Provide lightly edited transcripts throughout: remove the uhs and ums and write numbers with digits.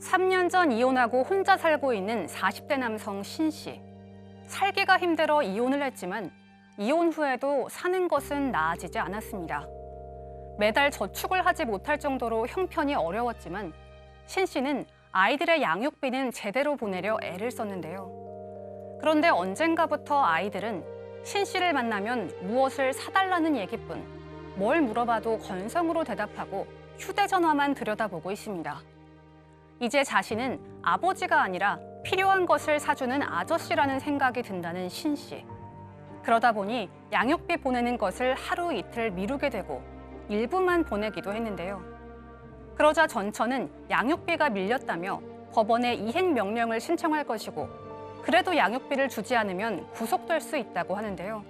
3년 전 이혼하고 혼자 살고 있는 40대 남성 신 씨. 살기가 힘들어 이혼을 했지만 이혼 후에도 사는 것은 나아지지 않았습니다. 매달 저축을 하지 못할 정도로 형편이 어려웠지만 신 씨는 아이들의 양육비는 제대로 보내려 애를 썼는데요. 그런데 언젠가부터 아이들은 신 씨를 만나면 무엇을 사달라는 얘기뿐 뭘 물어봐도 건성으로 대답하고 휴대전화만 들여다보고 있습니다. 이제 자신은 아버지가 아니라 필요한 것을 사주는 아저씨라는 생각이 든다는 신 씨. 그러다 보니 양육비 보내는 것을 하루 이틀 미루게 되고 일부만 보내기도 했는데요. 그러자 전처는 양육비가 밀렸다며 법원에 이행 명령을 신청할 것이고 그래도 양육비를 주지 않으면 구속될 수 있다고 하는데요.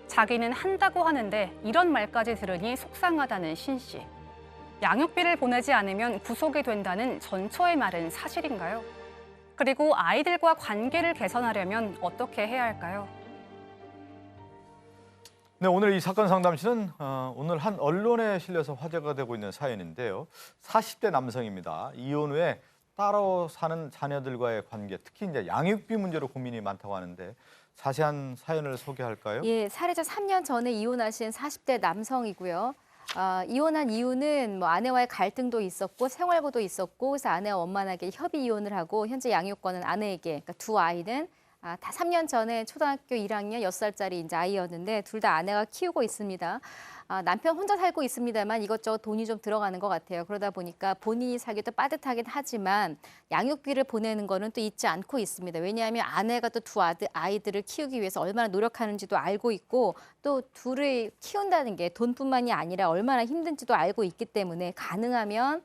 자기는 한다고 하는데 이런 말까지 들으니 속상하다는 신 씨. 양육비를 보내지 않으면 구속이 된다는 전처의 말은 사실인가요? 그리고 아이들과 관계를 개선하려면 어떻게 해야 할까요? 네, 오늘 이 사건 상담실은 오늘 한 언론에 실려서 화제가 되고 있는 사연인데요. 40대 남성입니다. 이혼 후에 따로 사는 자녀들과의 관계, 특히 이제 양육비 문제로 고민이 많다고 하는데 자세한 사연을 소개할까요? 예, 사례자 3년 전에 이혼하신 40대 남성이고요. 이혼한 이유는 뭐 아내와의 갈등도 있었고 생활고도 있었고 그래서 아내와 원만하게 협의 이혼을 하고 현재 양육권은 아내에게, 그러니까 두 아이는 다 3년 전에 초등학교 1학년 6살짜리 이제 아이였는데 둘 다 아내가 키우고 있습니다. 남편 혼자 살고 있습니다만 이것저것 돈이 좀 들어가는 것 같아요. 그러다 보니까 본인이 살기도 빠듯하긴 하지만 양육비를 보내는 거는 또 잊지 않고 있습니다. 왜냐하면 아내가 또 두 아이들을 키우기 위해서 얼마나 노력하는지도 알고 있고 또 둘을 키운다는 게 돈뿐만이 아니라 얼마나 힘든지도 알고 있기 때문에 가능하면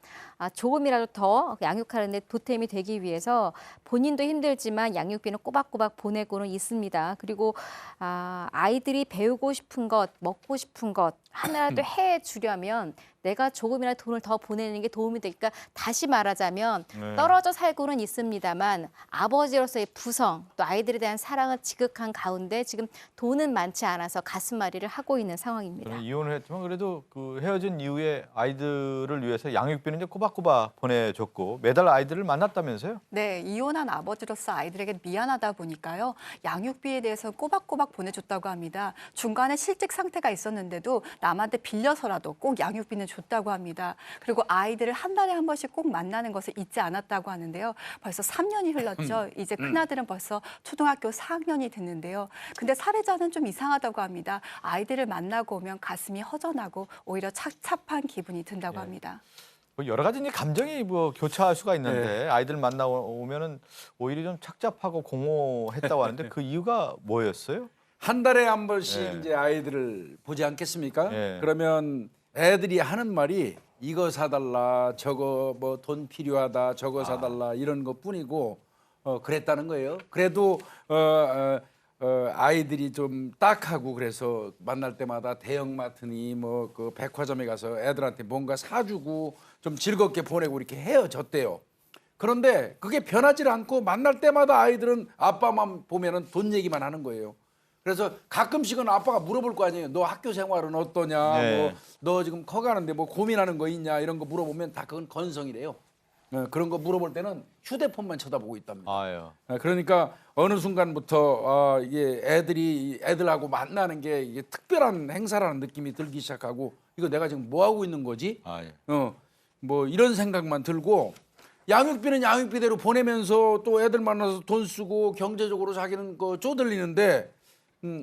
조금이라도 더 양육하는 데 보탬이 되기 위해서 본인도 힘들지만 양육비는 꼬박꼬박 보내고는 있습니다. 그리고 아이들이 배우고 싶은 것, 먹고 싶은 것 하나라도 해주려면 내가 조금이라도 돈을 더 보내는 게 도움이 되니까 다시 말하자면 떨어져 살고는 있습니다만 아버지로서의 부성 또 아이들에 대한 사랑을 지극한 가운데 지금 돈은 많지 않아서 가슴앓이를 하고 있는 상황입니다. 이혼을 했지만 그래도 그 헤어진 이후에 아이들을 위해서 양육비는 이제 꼬박꼬박 보내줬고 매달 아이들을 만났다면서요? 네, 이혼한 아버지로서 아이들에게 미안하다 보니까요. 양육비에 대해서 꼬박꼬박 보내줬다고 합니다. 중간에 실직 상태가 있었는데도 남한테 빌려서라도 꼭 양육비는 줬다고 합니다. 그리고 아이들을 한 달에 한 번씩 꼭 만나는 것을 잊지 않았다고 하는데요. 벌써 3년이 흘렀죠. 이제 큰아들은 벌써 초등학교 4학년이 됐는데요. 근데 사례자는 좀 이상하다고 합니다. 아이들을 만나고 오면 가슴이 허전하고 오히려 착잡한 기분이 든다고 합니다. 뭐 여러 가지 이제 감정이 뭐 교차할 수가 있는데 아이들 만나오면은 오히려 좀 착잡하고 공허했다고 하는데 그 이유가 뭐였어요? 한 달에 한 번씩 이제 아이들을 보지 않겠습니까? 그러면 애들이 하는 말이 이거 사달라, 저거 뭐 돈 필요하다, 저거 사달라 이런 것뿐이고 그랬다는 거예요. 그래도 아이들이 좀 딱하고 그래서 만날 때마다 대형마트니 뭐 그 백화점에 가서 애들한테 뭔가 사주고 좀 즐겁게 보내고 이렇게 헤어졌대요. 그런데 그게 변하지 않고 만날 때마다 아이들은 아빠만 보면은 돈 얘기만 하는 거예요. 그래서 가끔씩은 아빠가 물어볼 거 아니에요. 너 학교 생활은 어떠냐? 뭐 너 지금 커가는데 뭐 고민하는 거 있냐? 이런 거 물어보면 다 그건 건성이래요. 그런 거 물어볼 때는 휴대폰만 쳐다보고 있답니다. 그러니까 어느 순간부터 이게 애들하고 만나는 게 이게 특별한 행사라는 느낌이 들기 시작하고 이거 내가 지금 뭐 하고 있는 거지? 뭐 이런 생각만 들고 양육비는 양육비대로 보내면서 또 애들 만나서 돈 쓰고 경제적으로 자기는 그 쪼들리는데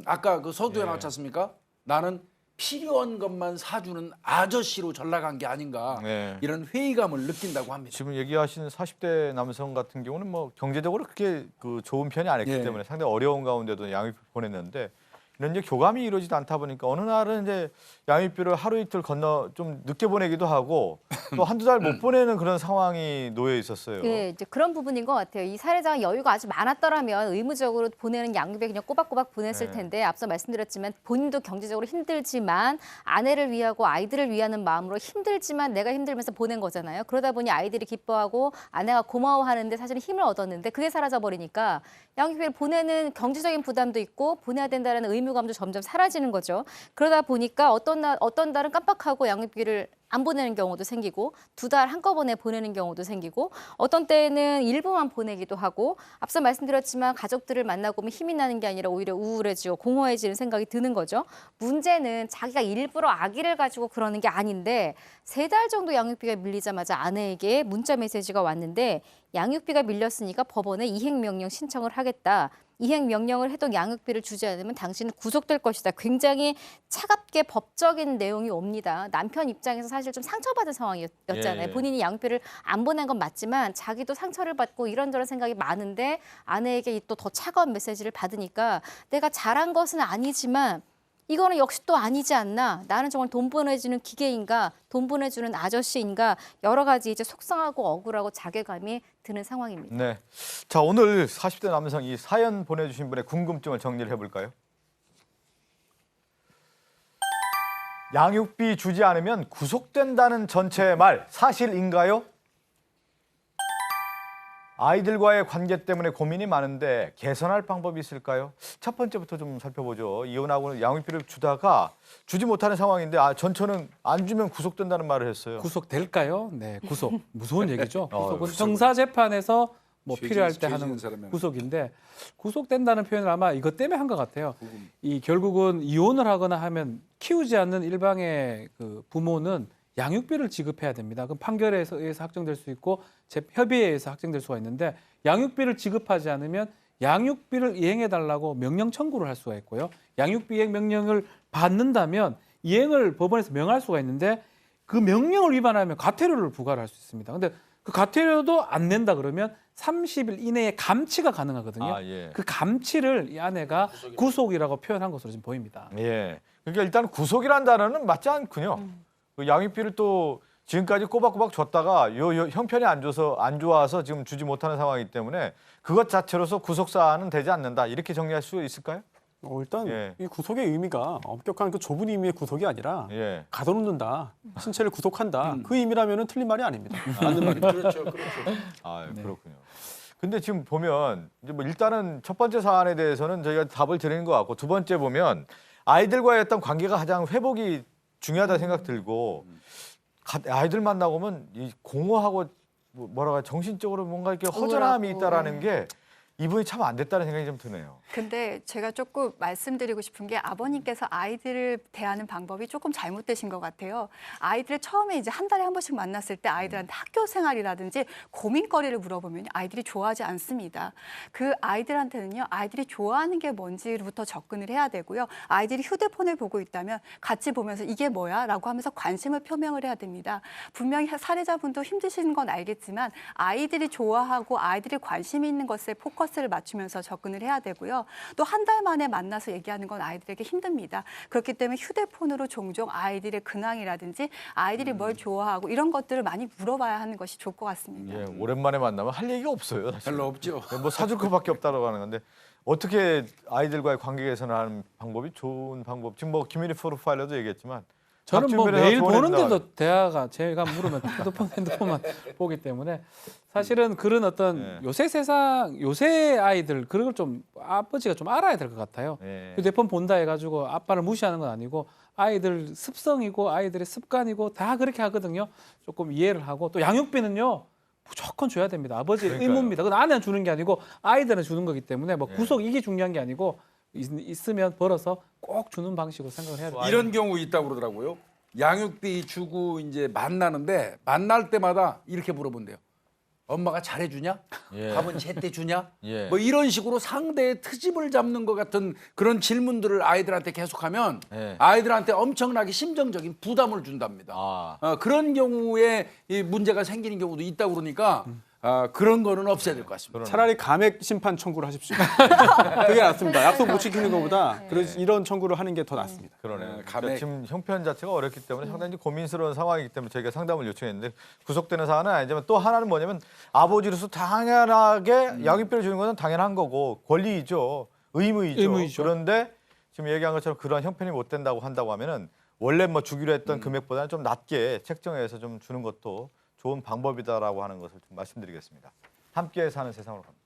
아까 그 서두에 나왔지 않습니까? 나는 필요한 것만 사주는 아저씨로 전락한 게 아닌가 이런 회의감을 느낀다고 합니다. 지금 얘기하시는 40대 남성 같은 경우는 뭐 경제적으로 그렇게 그 좋은 편이 아니기 때문에 상당히 어려운 가운데도 양육비 보냈는데 이런 이제 교감이 이루어지지 않다 보니까 어느 날은 이제 양육비를 하루 이틀 건너 좀 늦게 보내기도 하고 또 한두 달 못 보내는 그런 상황이 놓여 있었어요. 네, 이제 그런 부분인 것 같아요. 이 사례자가 여유가 아주 많았더라면 의무적으로 보내는 양육비 그냥 꼬박꼬박 보냈을 텐데 앞서 말씀드렸지만 본인도 경제적으로 힘들지만 아내를 위하고 아이들을 위하는 마음으로 힘들지만 내가 힘들면서 보낸 거잖아요. 그러다 보니 아이들이 기뻐하고 아내가 고마워하는데 사실은 힘을 얻었는데 그게 사라져 버리니까 양육비를 보내는 경제적인 부담도 있고 보내야 된다는 의무감도 점점 사라지는 거죠. 그러다 보니까 어떤 달은 깜빡하고 양육비를 안 보내는 경우도 생기고 2달 한꺼번에 보내는 경우도 생기고 어떤 때는 일부만 보내기도 하고 앞서 말씀드렸지만 가족들을 만나고 오면 힘이 나는 게 아니라 오히려 우울해지고 공허해지는 생각이 드는 거죠. 문제는 자기가 일부러 아기를 가지고 그러는 게 아닌데 3달 정도 양육비가 밀리자마자 아내에게 문자 메시지가 왔는데 양육비가 밀렸으니까 법원에 이행명령 신청을 하겠다. 이행명령을 해도 양육비를 주지 않으면 당신은 구속될 것이다. 굉장히 차갑게 법적인 내용이 옵니다. 남편 입장에서 사실 좀 상처받은 상황이었잖아요. 예. 본인이 양육비를 안 보낸 건 맞지만 자기도 상처를 받고 이런저런 생각이 많은데 아내에게 또 더 차가운 메시지를 받으니까 내가 잘한 것은 아니지만 이거는 역시 또 아니지 않나. 나는 정말 돈 보내주는 기계인가, 돈 보내주는 아저씨인가 여러 가지 이제 속상하고 억울하고 자괴감이 드는 상황입니다. 네. 자, 오늘 40대 남성 이 사연 보내주신 분의 궁금증을 정리를 해볼까요? 양육비 주지 않으면 구속된다는 전체의 말 사실인가요? 아이들과의 관계 때문에 고민이 많은데 개선할 방법이 있을까요? 첫 번째부터 좀 살펴보죠. 이혼하고는 양육비를 주다가 주지 못하는 상황인데 전처는 안 주면 구속된다는 말을 했어요. 구속될까요? 네, 구속. 무서운 얘기죠. 구속은 구속. 형사 재판에서 뭐 죄진- 필요할 때 죄진 하는 사람이면. 구속인데 구속된다는 표현을 아마 이것 때문에 한 것 같아요. 이 결국은 이혼을 하거나 하면 키우지 않는 일방의 그 부모는 양육비를 지급해야 됩니다. 그럼 판결에 의해서 확정될 수 있고 협의에 의해서 확정될 수가 있는데 양육비를 지급하지 않으면 양육비를 이행해 달라고 명령 청구를 할 수가 있고요. 양육비 이행 명령을 받는다면 이행을 법원에서 명할 수가 있는데 그 명령을 위반하면 과태료를 부과를 할 수 있습니다. 근데 그 과태료도 안 낸다 그러면 30일 이내에 감치가 가능하거든요. 아, 예. 그 감치를 이 아내가 구속이라고 표현한 것으로 지금 보입니다. 예. 그러니까 일단 구속이란 단어는 맞지 않군요. 그 양육비를 또 지금까지 꼬박꼬박 줬다가 요 형편이 안 좋아서 지금 주지 못하는 상황이기 때문에 그것 자체로서 구속 사안은 되지 않는다. 이렇게 정리할 수 있을까요? 일단 예. 이 구속의 의미가 엄격한 그 좁은 의미의 구속이 아니라 예. 가둬놓는다, 신체를 구속한다. 그 의미라면은 틀린 말이 아닙니다. 맞는 말입니다. 그렇죠, 그렇죠. 아, 그렇군요. 근데 지금 보면 이제 뭐 일단은 첫 번째 사안에 대해서는 저희가 답을 드리는 것 같고 두 번째 보면 아이들과의 어떤 관계가 가장 회복이 중요하다 생각 들고 아이들 만나고 오면 이 공허하고 뭐라고 해야 정신적으로 뭔가 이렇게 허전함이 우울하고, 있다라는 게 이분이 참 안 됐다는 생각이 좀 드네요. 근데 제가 조금 말씀드리고 싶은 게 아버님께서 아이들을 대하는 방법이 조금 잘못되신 것 같아요. 아이들을 처음에 이제 한 달에 한 번씩 만났을 때 아이들한테 학교 생활이라든지 고민거리를 물어보면 아이들이 좋아하지 않습니다. 그 아이들한테는요, 아이들이 좋아하는 게 뭔지부터 접근을 해야 되고요. 아이들이 휴대폰을 보고 있다면 같이 보면서 이게 뭐야? 라고 하면서 관심을 표명을 해야 됩니다. 분명히 사례자분도 힘드신 건 알겠지만 아이들이 좋아하고 아이들이 관심 있는 것에 포커스를 맞추면서 접근을 해야 되고요. 또 한 달 만에 만나서 얘기하는 건 아이들에게 힘듭니다. 그렇기 때문에 휴대폰으로 종종 아이들의 근황이라든지 아이들이 뭘 좋아하고 이런 것들을 많이 물어봐야 하는 것이 좋을 것 같습니다. 예, 오랜만에 만나면 할 얘기가 없어요. 사실. 별로 없죠. 뭐 사줄 것밖에 없다고 하는 건데 어떻게 아이들과의 관계 개선하는 방법이 좋은 방법. 지금 뭐 김일희 프로파일러도 얘기했지만 저는 뭐 박주변에서 매일 조언해준다고 보는데도 대화가 제가 물으면 핸드폰만 보기 때문에 사실은 그런 어떤 네. 요새 세상 요새 아이들 그런 걸 좀 아버지가 좀 알아야 될 것 같아요. 예. 휴대폰 본다 해가지고 아빠를 무시하는 건 아니고 아이들 습성이고 아이들의 습관이고 다 그렇게 하거든요. 조금 이해를 하고 또 양육비는요 무조건 줘야 됩니다. 아버지의 그러니까요. 의무입니다. 그건 아내는 주는 게 아니고 아이들은 주는 거기 때문에 뭐 예. 구속 이게 중요한 게 아니고 있으면 벌어서 꼭 주는 방식으로 생각을 해야 돼요. 이런 경우 있다고 그러더라고요. 양육비 주고 이제 만나는데 만날 때마다 이렇게 물어본대요. 엄마가 잘해주냐? 예. 밥은 제때 주냐? 예. 뭐 이런 식으로 상대의 트집을 잡는 것 같은 그런 질문들을 아이들한테 계속하면 예. 아이들한테 엄청나게 심정적인 부담을 준답니다. 아. 그런 경우에 이 문제가 생기는 경우도 있다고 그러니까 그런 거는 없애야 될 것 같습니다. 차라리 감액 심판 청구를 하십시오. 그게 낫습니다. 약속 못 지키는 것보다 이런 청구를 하는 게 더 낫습니다. 그러네요. 네, 그러니까 감액. 지금 형편 자체가 어렵기 때문에 상당히 고민스러운 상황이기 때문에 저희가 상담을 요청했는데 구속되는 사안은 아니지만 또 하나는 뭐냐면 아버지로서 당연하게 양육비를 주는 것은 당연한 거고 권리이죠. 의무이죠. 의무이죠. 그런데 지금 얘기한 것처럼 그런 형편이 못 된다고 한다고 하면은 원래 뭐 주기로 했던 금액보다는 좀 낮게 책정해서 좀 주는 것도 좋은 방법이다라고 하는 것을 좀 말씀드리겠습니다. 함께 사는 세상으로 갑니다.